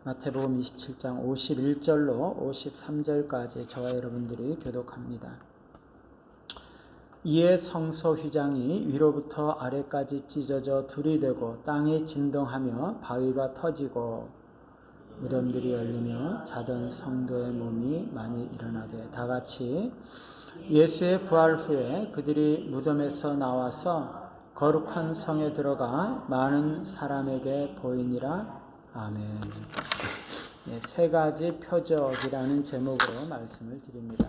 마태복음 27장 51절로 53절까지 저와 여러분들이 교독합니다. 이에 성소 휘장이 위로부터 아래까지 찢어져 둘이 되고 땅이 진동하며 바위가 터지고 무덤들이 열리며 자던 성도의 몸이 많이 일어나되 다같이 예수의 부활 후에 그들이 무덤에서 나와서 거룩한 성에 들어가 많은 사람에게 보이니라. 아멘. 세 가지 표적이라는 제목으로 말씀을 드립니다.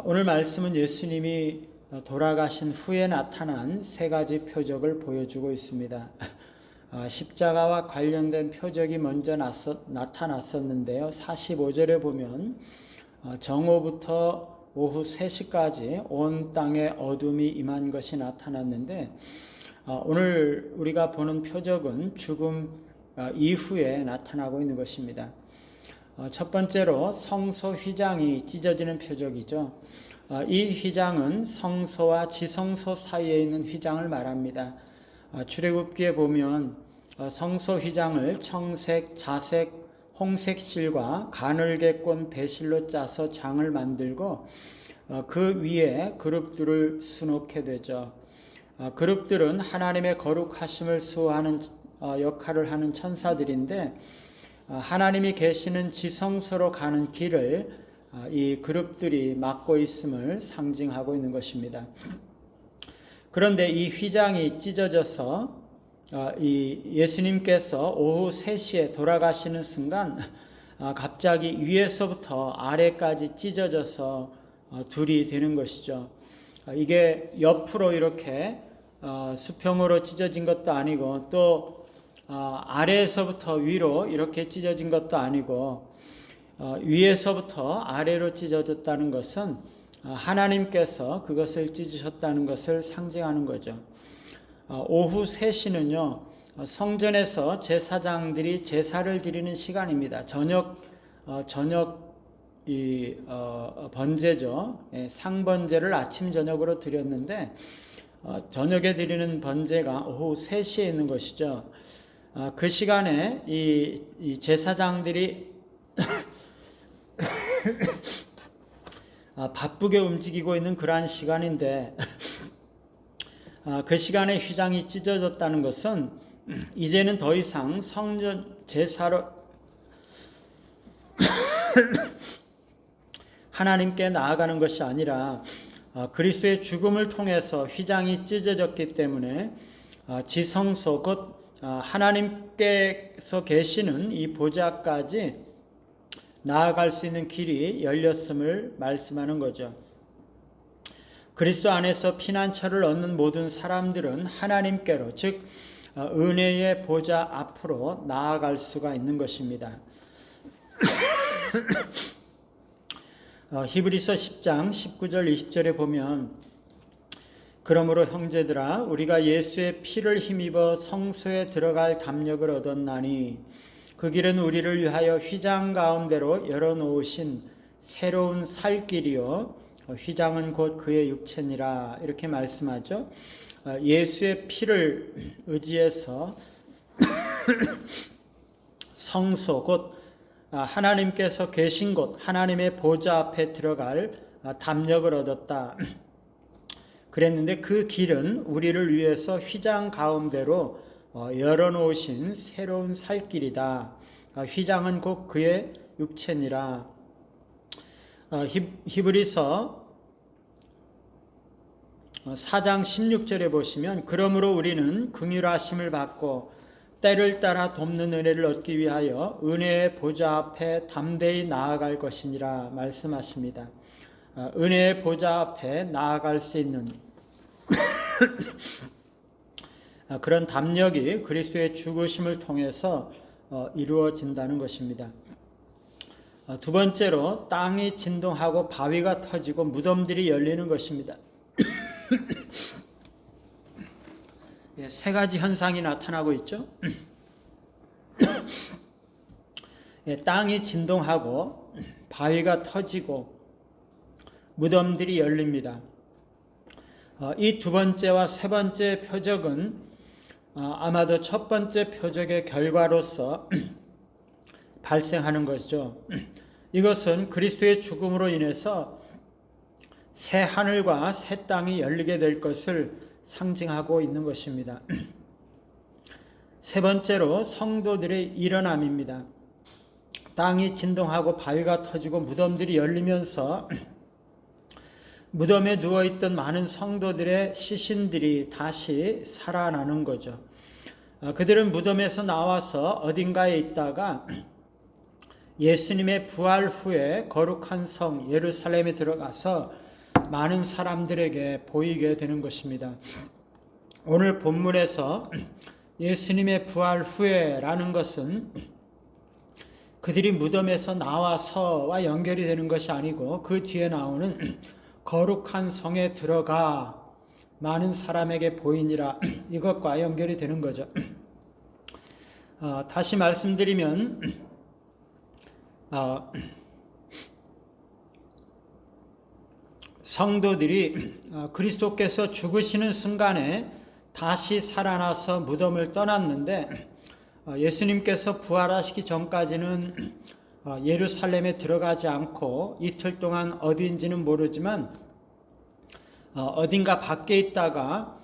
오늘 말씀은 예수님이 돌아가신 후에 나타난 세 가지 표적을 보여주고 있습니다. 십자가와 관련된 표적이 먼저 나타났었는데요. 45절에 보면 정오부터 오후 3시까지 온 땅에 어둠이 임한 것이 나타났는데, 오늘 우리가 보는 표적은 죽음 이후에 나타나고 있는 것입니다. 첫 번째로 성소 휘장이 찢어지는 표적이죠. 이 휘장은 성소와 지성소 사이에 있는 휘장을 말합니다. 출애굽기에 보면 성소 휘장을 청색, 자색, 홍색 실과 가늘게 꼰 배실로 짜서 장을 만들고 그 위에 그룹들을 수놓게 되죠. 그룹들은 하나님의 거룩하심을 수호하는 역할을 하는 천사들인데, 하나님이 계시는 지성소로 가는 길을 이 그룹들이 막고 있음을 상징하고 있는 것입니다. 그런데 이 휘장이 찢어져서 이 예수님께서 오후 3시에 돌아가시는 순간 갑자기 위에서부터 아래까지 찢어져서 둘이 되는 것이죠. 이게 옆으로 이렇게 수평으로 찢어진 것도 아니고, 또 아래에서부터 위로 이렇게 찢어진 것도 아니고, 위에서부터 아래로 찢어졌다는 것은 하나님께서 그것을 찢으셨다는 것을 상징하는 거죠. 오후 3시는요, 성전에서 제사장들이 제사를 드리는 시간입니다. 저녁 번제죠. 상번제를 아침 저녁으로 드렸는데, 저녁에 드리는 번제가 오후 3시에 있는 것이죠. 그 시간에 이 제사장들이 바쁘게 움직이고 있는 그러한 시간인데, 그 시간에 휘장이 찢어졌다는 것은 이제는 더 이상 성전 제사로 하나님께 나아가는 것이 아니라 그리스도의 죽음을 통해서 휘장이 찢어졌기 때문에 지성소 곧 하나님께서 계시는 이 보좌까지 나아갈 수 있는 길이 열렸음을 말씀하는 거죠. 그리스도 안에서 피난처를 얻는 모든 사람들은 하나님께로, 즉 은혜의 보좌 앞으로 나아갈 수가 있는 것입니다. 히브리서 10장 19절 20절에 보면, 그러므로 형제들아 우리가 예수의 피를 힘입어 성소에 들어갈 담력을 얻었나니 그 길은 우리를 위하여 휘장 가운데로 열어놓으신 새로운 살 길이요 휘장은 곧 그의 육체니라, 이렇게 말씀하죠. 예수의 피를 의지해서 성소 곧 하나님께서 계신 곳, 하나님의 보좌 앞에 들어갈 담력을 얻었다 그랬는데, 그 길은 우리를 위해서 휘장 가운데로 열어놓으신 새로운 살 길이다. 휘장은 곧 그의 육체니라. 히브리서 4장 16절에 보시면, 그러므로 우리는 긍휼하심을 받고 때를 따라 돕는 은혜를 얻기 위하여 은혜의 보좌 앞에 담대히 나아갈 것이니라 말씀하십니다. 은혜의 보좌 앞에 나아갈 수 있는 그런 담력이 그리스도의 죽으심을 통해서 이루어진다는 것입니다. 두 번째로 땅이 진동하고 바위가 터지고 무덤들이 열리는 것입니다. 세 가지 현상이 나타나고 있죠. 땅이 진동하고 바위가 터지고 무덤들이 열립니다. 이 두 번째와 세 번째 표적은 아마도 첫 번째 표적의 결과로서 발생하는 것이죠. 이것은 그리스도의 죽음으로 인해서 새 하늘과 새 땅이 열리게 될 것을 상징하고 있는 것입니다. 세 번째로 성도들의 일어남입니다. 땅이 진동하고 바위가 터지고 무덤들이 열리면서 무덤에 누워있던 많은 성도들의 시신들이 다시 살아나는 거죠. 그들은 무덤에서 나와서 어딘가에 있다가 예수님의 부활 후에 거룩한 성 예루살렘에 들어가서 많은 사람들에게 보이게 되는 것입니다. 오늘 본문에서 예수님의 부활 후에라는 것은 그들이 무덤에서 나와서와 연결이 되는 것이 아니고 그 뒤에 나오는 거룩한 성에 들어가 많은 사람에게 보이니라, 이것과 연결이 되는 거죠. 다시 말씀드리면 성도들이 그리스도께서 죽으시는 순간에 다시 살아나서 무덤을 떠났는데 예수님께서 부활하시기 전까지는 예루살렘에 들어가지 않고 이틀 동안 어디인지는 모르지만 어딘가 밖에 있다가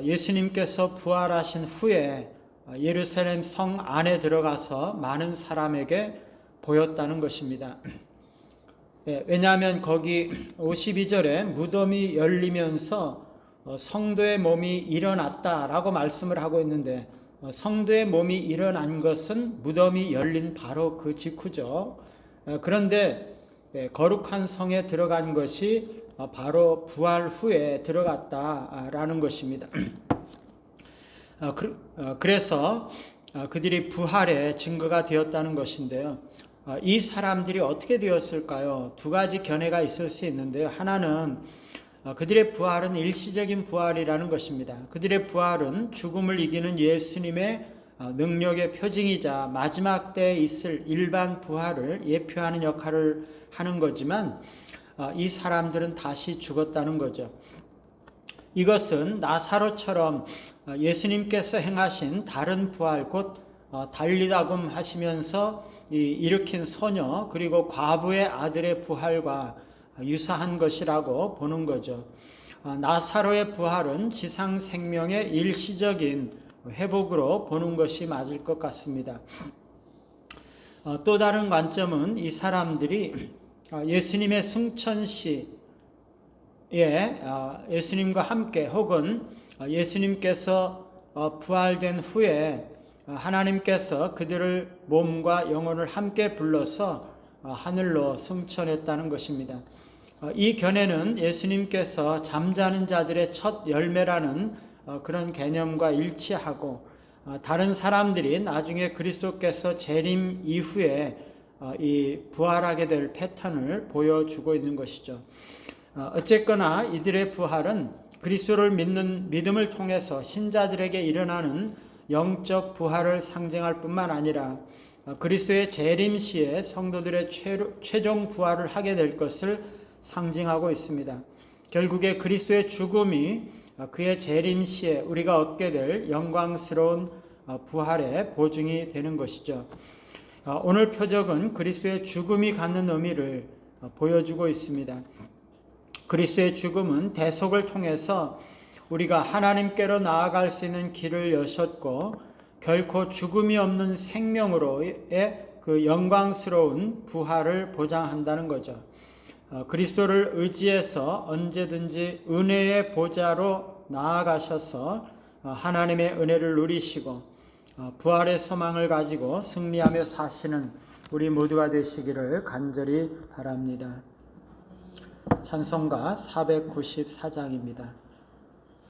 예수님께서 부활하신 후에 예루살렘 성 안에 들어가서 많은 사람에게 보였다는 것입니다. 왜냐하면 거기 52절에 무덤이 열리면서 성도의 몸이 일어났다라고 말씀을 하고 있는데, 성도의 몸이 일어난 것은 무덤이 열린 바로 그 직후죠. 그런데 거룩한 성에 들어간 것이 바로 부활 후에 들어갔다라는 것입니다. 그래서 그들이 부활의 증거가 되었다는 것인데요. 이 사람들이 어떻게 되었을까요? 두 가지 견해가 있을 수 있는데요. 하나는 그들의 부활은 일시적인 부활이라는 것입니다. 그들의 부활은 죽음을 이기는 예수님의 능력의 표징이자 마지막 때에 있을 일반 부활을 예표하는 역할을 하는 거지만 이 사람들은 다시 죽었다는 거죠. 이것은 나사로처럼 예수님께서 행하신 다른 부활, 곧 달리다금 하시면서 일으킨 소녀 그리고 과부의 아들의 부활과 유사한 것이라고 보는 거죠. 나사로의 부활은 지상 생명의 일시적인 회복으로 보는 것이 맞을 것 같습니다. 또 다른 관점은 이 사람들이 예수님의 승천시에 예수님과 함께 혹은 예수님께서 부활된 후에 하나님께서 그들을 몸과 영혼을 함께 불러서 하늘로 승천했다는 것입니다. 이 견해는 예수님께서 잠자는 자들의 첫 열매라는 그런 개념과 일치하고, 다른 사람들이 나중에 그리스도께서 재림 이후에 이 부활하게 될 패턴을 보여주고 있는 것이죠. 어쨌거나 이들의 부활은 그리스도를 믿는 믿음을 통해서 신자들에게 일어나는 영적 부활을 상징할 뿐만 아니라 그리스도의 재림 시에 성도들의 최종 부활을 하게 될 것을 상징하고 있습니다. 결국에 그리스도의 죽음이 그의 재림 시에 우리가 얻게 될 영광스러운 부활의 보증이 되는 것이죠. 오늘 표적은 그리스도의 죽음이 갖는 의미를 보여주고 있습니다. 그리스도의 죽음은 대속을 통해서 우리가 하나님께로 나아갈 수 있는 길을 여셨고, 결코 죽음이 없는 생명으로의 그 영광스러운 부활을 보장한다는 거죠. 그리스도를 의지해서 언제든지 은혜의 보좌로 나아가셔서 하나님의 은혜를 누리시고 부활의 소망을 가지고 승리하며 사시는 우리 모두가 되시기를 간절히 바랍니다. 찬송가 494장입니다.